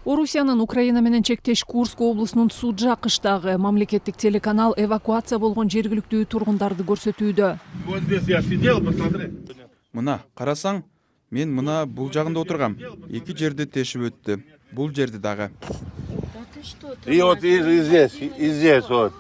Орусиянын Украина менен чектеш Курск облусунун Суджа кыштагы мамлекеттик телеканал эвакуация болгон жергиликтүү тургундарды көрсөтүүдө. Мына, карасаң, мен мына бул жагында отургам. Эки жерди тешип өттү. Бул жерди дагы. И вот и здесь вот.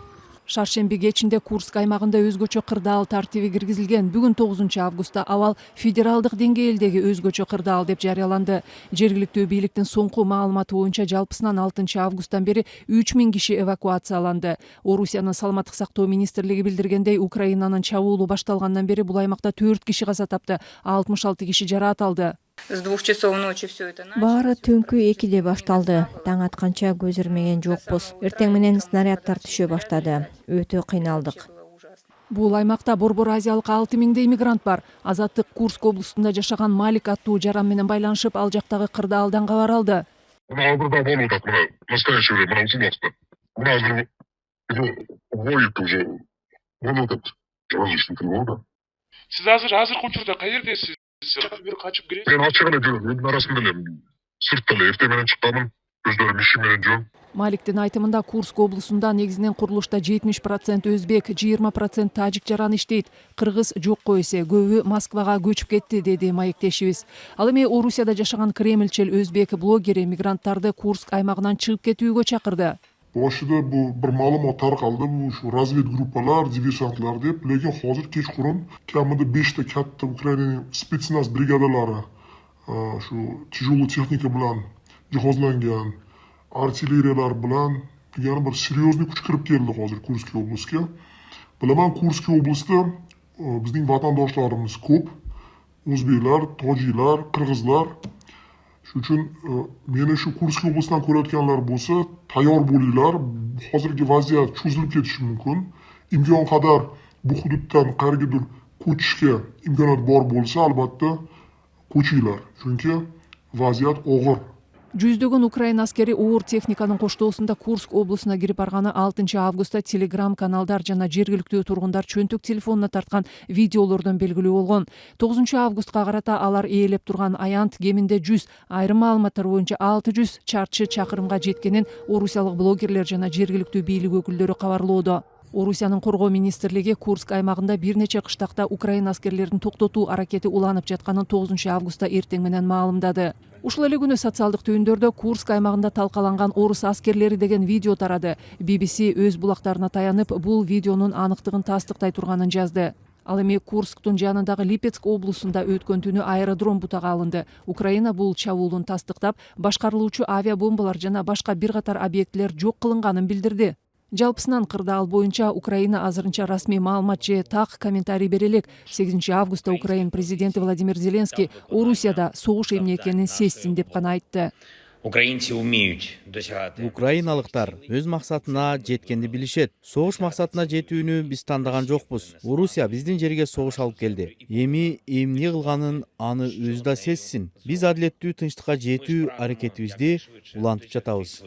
Шаршемби кечинде Курск аймагында өзгөчө кырдаал тартиби киргизилген. Бүгүн 9-августта абал федералдык деңгээлдеги өзгөчө кырдаал деп жарыяланды. Жергиликтүү бийликтин соңку маалыматы боюнча жалпысынан 6-августтан бери 3000 киши эвакуацияланды. Орусиянын саламаттык сактоо министрлиги билдиргендей, Украинанын чабуулу башталгандан бери бул аймакта 4 киши каза тапты, 66 киши жараат алды. С 2 часов ночи все это началось. Баары түнкү 2-де башталды. Таң атканча көз ирмеген жокпуз. Эртең менен снаряддар түшө баштады. Өтө кыйналдык. Бул аймакта Борбор Азиялык 6000 иммигрант бар. Азаттык Курск облусунда жашаган Малик аттуу жаран менен байланышып, ал жактагы кырдаалдан кабар алды. Мына албырда болуп атат, мына настоящее время, мына ушул убакытта. Мына азыр воюют уже. Болуп атат. Различный тревога. Сиз азыр учурда каердесиз? Бир качып киресиз? Мен ачык эле жүрөм, өзүмдүн арасында эле. Сыртта эле эртең менен чыкканмын. Өздөрүм ишим менен жүрөм. Маликтин айтымында Курск облусунда негизинен курулушта 70% өзбек, 20% тажик жаран иштейт. Кыргыз жокко эсе, көбү Москвага көчүп кетти, деди маектешибиз. Ал эми Орусияда жашаган кремлчил өзбек блогери мигранттарды Курск аймагынан чыгып кетүүгө чакырды. Boshida bu bir ma'lumot tarqaldi, bu shu razvedgruppalar, diversantlar deb, lekin hozir kechqurun kamida 5 ta katta Ukrainaning spetsnaz brigadalari shu tijoliy texnika bilan jihozlangan artilleriyalar bilan yana bir seryozni kuch kirib keldi hozir Kursk oblasiga. Bilaman, Kursk oblastida bizning vatandoshlarimiz ko'p. O'zbeklar, tojiklar, qirg'izlar. Shuning uchun meni shu Kursk oblasidan ko'rayotganlar bo'lsa, tayyor bo'linglar. Hozirgi vaziyat cho'zilib ketishi mumkin. Imkon qadar bu hududdan qayergadir ko'chishga imkoniyat bor bo'lsa, albatta ko'chinglar. Chunki vaziyat og'ir. Жүздөгөн Украина аскери оор техниканын коштоосунда Курск облусуна кирип барганы 6-августта Telegram каналдар жана жергиликтүү тургундар чөнтүк телефонуна тарткан видеолордон белгилүү болгон. 9-августка карата алар ээлеп турган аянт кеминде 100, айрым маалыматтар боюнча 600 чарчы чакырымга жеткенин орусиялык блогерлер жана жергиликтүү бийлик өкүлдөрү кабарлоодо. Орусиянын коргоо министрлиги Курск аймагында бир нече кыштакта Украина аскерлерин токтотуу аракети уланып жатканын 9-августта эртең менен маалымдады. Ушул эле күнү социалдык түйүндөрдө Курск аймагында талкаланган орус аскерлери деген видео тарады. BBC өз булактарына таянып, бул видеонун аныктыгын тастыктай турганын жазды. Ал эми Курсктун жанындагы Липецк облусунда өткөн түнү аэродром бутага алынды. Украина бул чабуулун тастыктап, башкарылуучу авиабомбалар жана башка бир катар объектилер жок кылынганын билдирди. Жалпысынан кырдаал боюнча Украина азырынча расмий маалымат же так комментарий бере элек. 8-августта Украина президенти Владимир Зеленский Орусияда согуш эмне экенин сезсин деп гана айтты. Украиналыктар өз максатына жеткенди билишет. Согуш максатына жетүүнү биз тандаган жокпуз. Орусия биздин жерге согуш алып келди. Эми эмне кылганын аны өзү да сезсин. Биз адилеттүү тынчтыкка жетүү аракетибизди улантып жатабыз.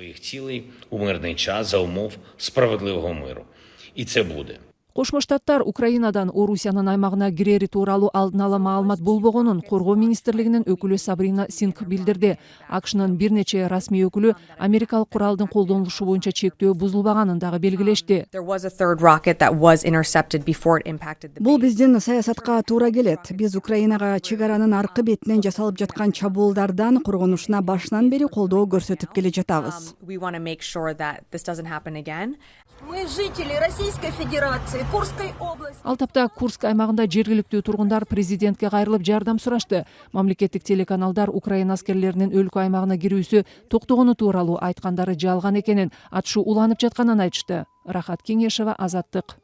Кошмо Штаттар Украинадан Орусиянын аймагына кирери тууралуу алдын ала маалымат болбогонун коргоо министрлигинин өкүлү Сабрина Синг билдирди. AQShnын бир нече расмий өкүлү америкалык куралдын колдонулушу боюнча чектөө бузулбаганын дагы белгилешти. Бул биздин саясатка туура келет. Биз Украинага чегаранын аркы бетинен жасалып жаткан чабуулдардан коргонушуна башынан бери колдоо көрсөтүп келе жатабыз. Мы жители Российской Федерации, Курской области. Ал тапта Курск аймагында жергиликтүү тургундар президентке кайрылып жардам сурашты. Мамлекеттик телеканалдар Украина аскерлеринин өлкө аймагына кирүүсү токтогону тууралуу айткандары жалган экенин, атышу уланып жатканын айтышты. Рахат Кеңешева, Азаттык.